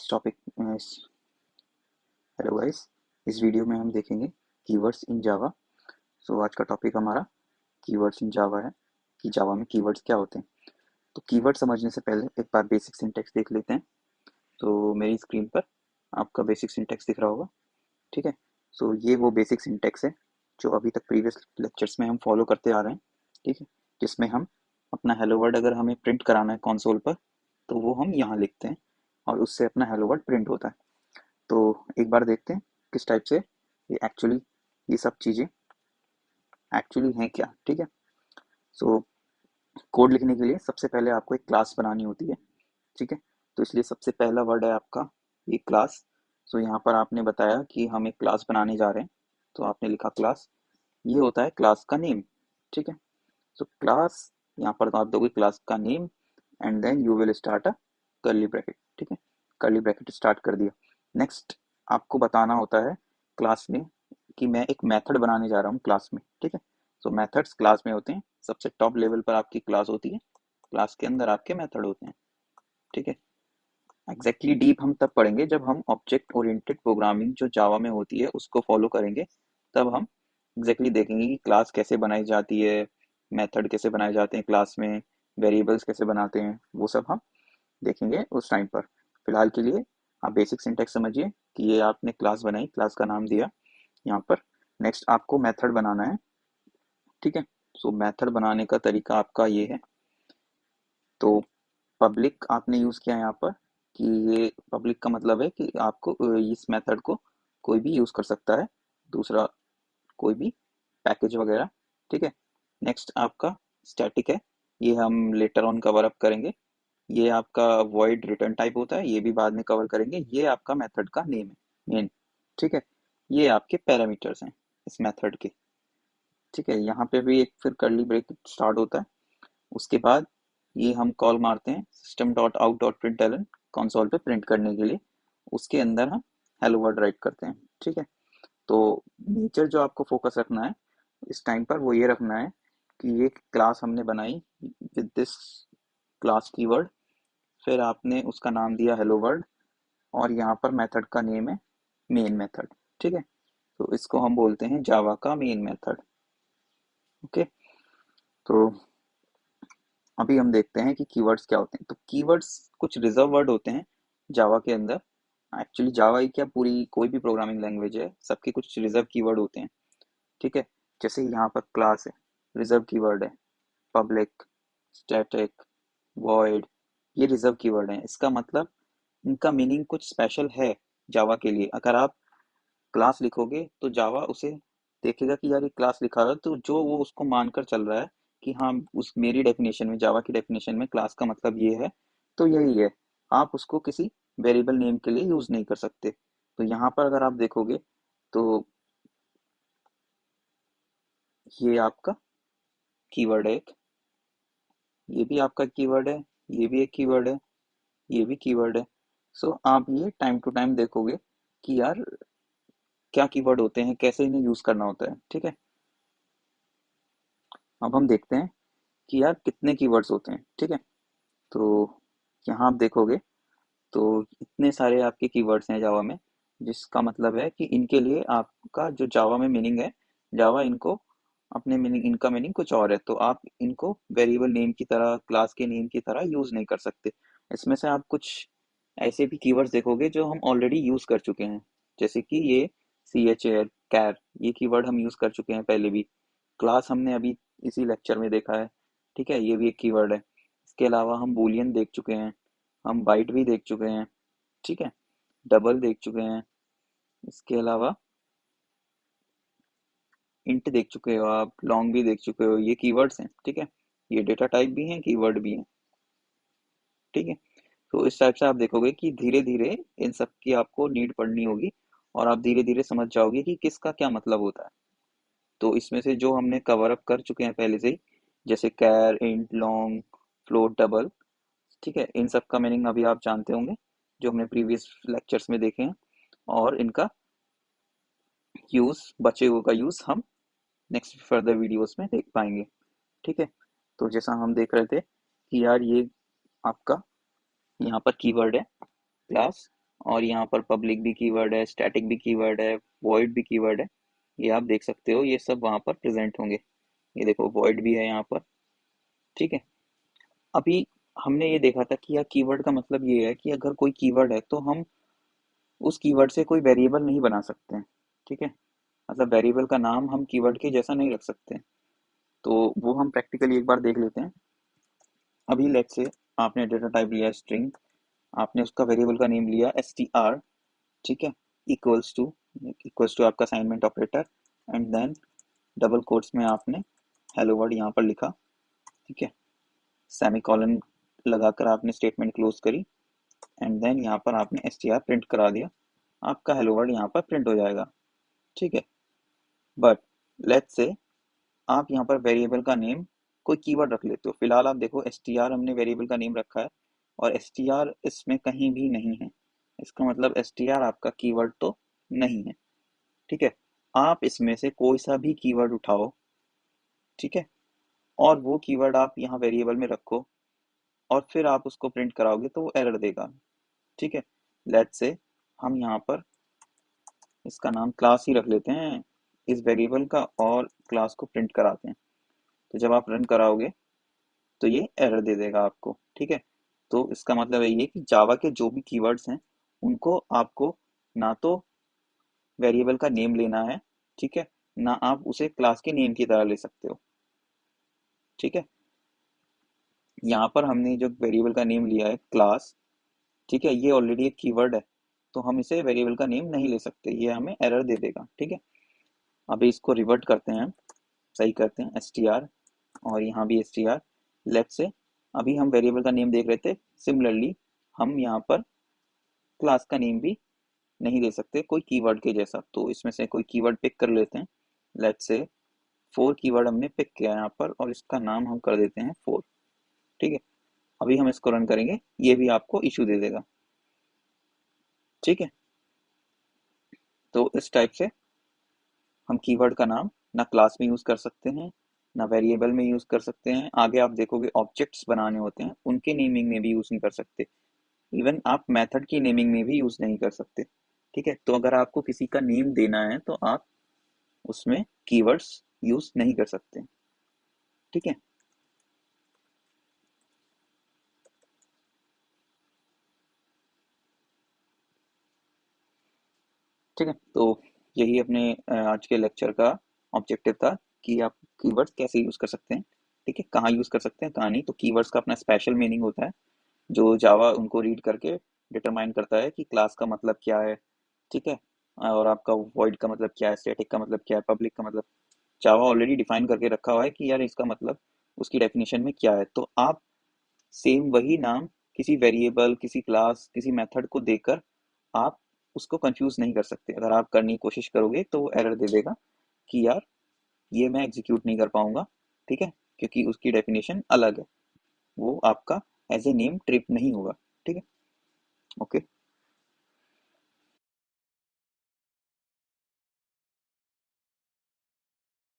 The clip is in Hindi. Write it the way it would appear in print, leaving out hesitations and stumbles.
Topic hello guys. इस वीडियो में हम देखेंगे कीवर्ड्स इन जावा। सो आज का टॉपिक हमारा कीवर्ड्स इन जावा है कि जावा में कीवर्ड्स क्या होते हैं। तो कीवर्ड समझने से पहले एक बार बेसिक सिंटैक्स देख लेते हैं। तो मेरी स्क्रीन पर आपका बेसिक सिंटैक्स दिख रहा होगा, ठीक है। सो ये वो बेसिक सिंटैक्स है जो अभी तक प्रीवियस लेक्चर्स में हम फॉलो करते आ रहे हैं, ठीक है। जिसमें हम अपना हेलो वर्ड अगर हमें प्रिंट कराना है कंसोल पर, तो वो हम यहाँ लिखते हैं और उससे अपना हेलो वर्ड प्रिंट होता है। तो एक बार देखते हैं किस टाइप से ये सब चीज़ें एक्चुअली हैं क्या, ठीक है। सो कोड लिखने के लिए सबसे पहले आपको एक क्लास बनानी होती है, ठीक है। तो इसलिए सबसे पहला वर्ड है आपका ये क्लास। सो यहाँ पर आपने बताया कि हम एक क्लास बनाने जा रहे हैं, तो आपने लिखा क्लास। ये होता है क्लास का नेम, ठीक है। सो क्लास, यहाँ पर तो आप दोगे क्लास का name and then you will start a curly bracket, ठीक है। कर्ली ब्रैकेट स्टार्ट कर दिया। नेक्स्ट आपको बताना होता है क्लास में कि मैं एक मेथड बनाने जा रहा हूँ क्लास में, ठीक है। सो मेथड्स क्लास में होते हैं, सबसे टॉप लेवल पर आपकी क्लास होती है, क्लास के अंदर आपके मेथड होते हैं, ठीक है। एग्जैक्टली डीप हम तब पढ़ेंगे जब हम ऑब्जेक्ट ओरिएंटेड प्रोग्रामिंग जो जावा में होती है उसको फॉलो करेंगे। तब हम एग्जैक्टली देखेंगे कि क्लास कैसे बनाई जाती है, मेथड कैसे बनाए जाते हैं क्लास में, वेरिएबल्स कैसे बनाते हैं, वो सब हम देखेंगे उस टाइम पर। फिलहाल के लिए आप बेसिक सिंटैक्स समझिए कि ये आपने क्लास बनाई, क्लास का नाम दिया यहाँ पर। नेक्स्ट आपको मेथड बनाना है, ठीक है। सो मेथड बनाने का तरीका आपका ये है। तो पब्लिक आपने यूज़ किया यहाँ पर कि ये पब्लिक का मतलब है कि आपको इस मेथड को कोई भी यूज़ कर सकता है, दूसरा कोई भी पैकेज वगैरह, ठीक है। नेक्स्ट आपका स्टैटिक है, ये हम लेटर ऑन कवर अप करेंगे। ये आपका वॉइड रिटर्न टाइप होता है, ये भी बाद में कवर करेंगे। ये आपका मेथड का नेम है, मेन, ठीक है। ये आपके पैरामीटर्स हैं इस मेथड के, ठीक है। यहाँ पे भी एक फिर कर्ली ब्रेक स्टार्ट होता है। उसके बाद ये हम कॉल मारते हैं system dot out dot print L N console पे प्रिंट करने के लिए। उसके अंदर हम हेलो वर्ड राइट करते हैं, ठीक है। तो नेचर जो आपको फोकस रखना है इस टाइम पर वो ये रखना है कि ये क्लास हमने बनाई विद दिस क्लास कीवर्ड, फिर आपने उसका नाम दिया हेलो वर्ड और यहाँ पर मेथड का नेम है मेन मेथड, ठीक है। तो इसको हम बोलते हैं जावा का मेन मेथड, ओके। तो अभी हम देखते हैं कि कीवर्ड्स क्या होते हैं। तो कीवर्ड्स कुछ रिजर्व वर्ड होते हैं जावा के अंदर। एक्चुअली जावा ही क्या, पूरी कोई भी प्रोग्रामिंग लैंग्वेज है, सबके कुछ रिजर्व कीवर्ड होते हैं, ठीक है। जैसे यहाँ पर क्लास है, रिजर्व कीवर्ड है। पब्लिक, स्टैटिक, वॉइड, ये रिजर्व कीवर्ड है। इसका मतलब इनका मीनिंग कुछ स्पेशल है जावा के लिए। अगर आप क्लास लिखोगे तो जावा उसे देखेगा कि यार ये क्लास लिखा है, तो जो वो उसको मानकर चल रहा है कि हाँ, उस मेरी डेफिनेशन में, जावा की डेफिनेशन में क्लास का मतलब ये है, तो यही है। आप उसको किसी वेरिएबल नेम के लिए यूज नहीं कर सकते। तो यहाँ पर अगर आप देखोगे तो ये आपका कीवर्ड है एक, ये भी आपका कीवर्ड है, ये भी एक कीवर्ड है, ये भी कीवर्ड है। सो आप ये टाइम टू टाइम देखोगे कि यार क्या कीवर्ड होते हैं, कैसे इन्हें यूज करना होता है, ठीक है। अब हम देखते हैं कि यार कितने कीवर्ड्स होते हैं, ठीक है। तो यहाँ आप देखोगे तो इतने सारे आपके कीवर्ड्स हैं जावा में, जिसका मतलब है कि इनके लिए आपका जो जावा में मीनिंग है, जावा इनको अपने मीनिंग, इनका मीनिंग कुछ और है, तो आप इनको वेरिएबल नेम की तरह, क्लास के नेम की तरह यूज नहीं कर सकते। इसमें से आप कुछ ऐसे भी कीवर्ड्स देखोगे जो हम ऑलरेडी यूज कर चुके हैं, जैसे कि ये सी एच एयर कैर, ये कीवर्ड हम यूज कर चुके हैं पहले भी। क्लास हमने अभी इसी लेक्चर में देखा है, ठीक है, ये भी एक कीवर्ड है। इसके अलावा हम बूलियन देख चुके हैं, हम बाइट भी देख चुके हैं, ठीक है, डबल देख चुके हैं। इसके अलावा इंट देख चुके हो आप, लॉन्ग भी देख चुके हो, ये कीवर्ड्स हैं, ठीक है। ये डेटा टाइप भी हैं, कीवर्ड भी हैं, ठीक है। तो इस टाइप से आप देखोगे कि धीरे धीरे इन सब की आपको नीड पड़नी होगी और आप धीरे धीरे समझ जाओगे कि किसका क्या मतलब होता है। तो इसमें से जो हमने कवर अप कर चुके हैं पहले से ही, जैसे कैर, इंट, लॉन्ग, फ्लोट, डबल, ठीक है, इन सब का मीनिंग अभी आप जानते होंगे जो हमने प्रीवियस लेक्चर्स में देखे हैं। और इनका यूज, बचे हुए का यूज हम नेक्स्ट फर्दर वीडियोस में देख पाएंगे, ठीक है। तो जैसा हम देख रहे थे कि यार ये आपका यहाँ पर कीवर्ड है क्लास, और यहाँ पर पब्लिक भी कीवर्ड है, स्टैटिक भी कीवर्ड है, वॉइड भी कीवर्ड है। ये आप देख सकते हो, ये सब वहाँ पर प्रेजेंट होंगे। ये देखो वॉइड भी है यहाँ पर। ठीक है। अभी हमने ये देखा था कि यार कीवर्ड का मतलब ये है कि अगर कोई कीवर्ड है तो हम उस कीवर्ड से कोई वेरिएबल नहीं बना सकते हैं। ठीक है। मतलब वेरिएबल का नाम हम कीवर्ड के जैसा नहीं रख सकते। तो वो हम प्रैक्टिकली एक बार देख लेते हैं। अभी लेट्स से आपने डेटा टाइप लिया स्ट्रिंग, आपने उसका वेरिएबल का नेम लिया str। ठीक है। इक्वल्स टू, आपका assignment operator, and then double quotes में आपने हेलो वर्ड यहाँ पर लिखा। ठीक है। सेमीकोलन लगाकर आपने स्टेटमेंट क्लोज करी, एंड देन यहाँ पर आपने str प्रिंट करा दिया। आपका हेलो वर्ड यहाँ पर प्रिंट हो जाएगा। ठीक है। बट लेट्स से आप यहाँ पर वेरिएबल का नेम कोई कीवर्ड रख लेते हो। फिलहाल आप देखो str हमने वेरिएबल का नेम रखा है और str इसमें कहीं भी नहीं है। इसका मतलब str आपका कीवर्ड तो नहीं है। ठीक है। आप इसमें से कोई सा भी कीवर्ड उठाओ, ठीक है, और वो कीवर्ड आप यहाँ वेरिएबल में रखो और फिर आप उसको प्रिंट कराओगे तो वो एरर देगा। ठीक है। लेट्स से हम यहाँ पर इसका नाम क्लास ही रख लेते हैं इस वेरिएबल का और क्लास को प्रिंट कराते हैं। तो जब आप रन कराओगे तो ये एरर दे देगा आपको। ठीक है। तो इसका मतलब है ये कि जावा के जो भी कीवर्ड्स हैं उनको आपको ना तो वेरिएबल का नेम लेना है, ठीक है, ना आप उसे क्लास के नेम की तरह ले सकते हो। ठीक है। यहाँ पर हमने जो वेरिएबल का नेम लिया है क्लास, ठीक है, ये ऑलरेडी एक कीवर्ड है तो हम इसे वेरिएबल का नेम नहीं ले सकते, ये हमें एरर दे देगा। ठीक है। अभी इसको रिवर्ट करते हैं, सही करते हैं str, और यहाँ भी str। लेट्स से अभी हम वेरिएबल का नेम देख रहे थे, सिमिलरली हम यहाँ पर क्लास का नेम भी नहीं दे सकते कोई कीवर्ड के जैसा। तो इसमें से कोई कीवर्ड पिक कर लेते हैं। लेट्स से 4 कीवर्ड हमने पिक किया यहाँ पर और इसका नाम हम कर देते हैं 4। ठीक है। अभी हम इसको रन करेंगे, ये भी आपको इशू दे देगा। ठीक है। तो इस टाइप से हम कीवर्ड का नाम ना क्लास में यूज कर सकते हैं, ना वेरिएबल में यूज कर सकते हैं। आगे आप देखोगे ऑब्जेक्ट्स बनाने होते हैं, उनके नेमिंग में भी यूज नहीं कर सकते। इवन आप मेथड की नेमिंग में भी यूज नहीं कर सकते। ठीक है। तो अगर आपको किसी का नेम देना है तो आप उसमें कीवर्ड्स यूज नहीं कर सकते। ठीक है। ठीक है। तो यही अपने आज के लेक्चर का ऑब्जेक्टिव था कि आप कीवर्ड्स कैसे यूज कर सकते हैं। ठीक है। कहाँ यूज कर सकते हैं कहाँ नहीं। तो कीवर्ड्स का अपना स्पेशल मीनिंग होता है जो जावा उनको रीड करके डिटरमाइन करता है कि क्लास का मतलब क्या है। ठीक है। और आपका वॉइड का मतलब क्या है, स्टैटिक का मतलब क्या है, पब्लिक का मतलब जावा ऑलरेडी डिफाइन करके रखा हुआ है कि यार इसका मतलब उसकी डेफिनेशन में क्या है। तो आप सेम वही नाम किसी वेरिएबल, किसी क्लास, किसी मेथड को देकर आप उसको कंफ्यूज नहीं कर सकते। अगर आप करने की कोशिश करोगे तो वो एरर दे देगा कि यार ये मैं एग्जीक्यूट नहीं कर पाऊंगा। ठीक है। क्योंकि उसकी डेफिनेशन अलग है, वो आपका एज ए नेम ट्रिप नहीं होगा। ठीक है। ओके।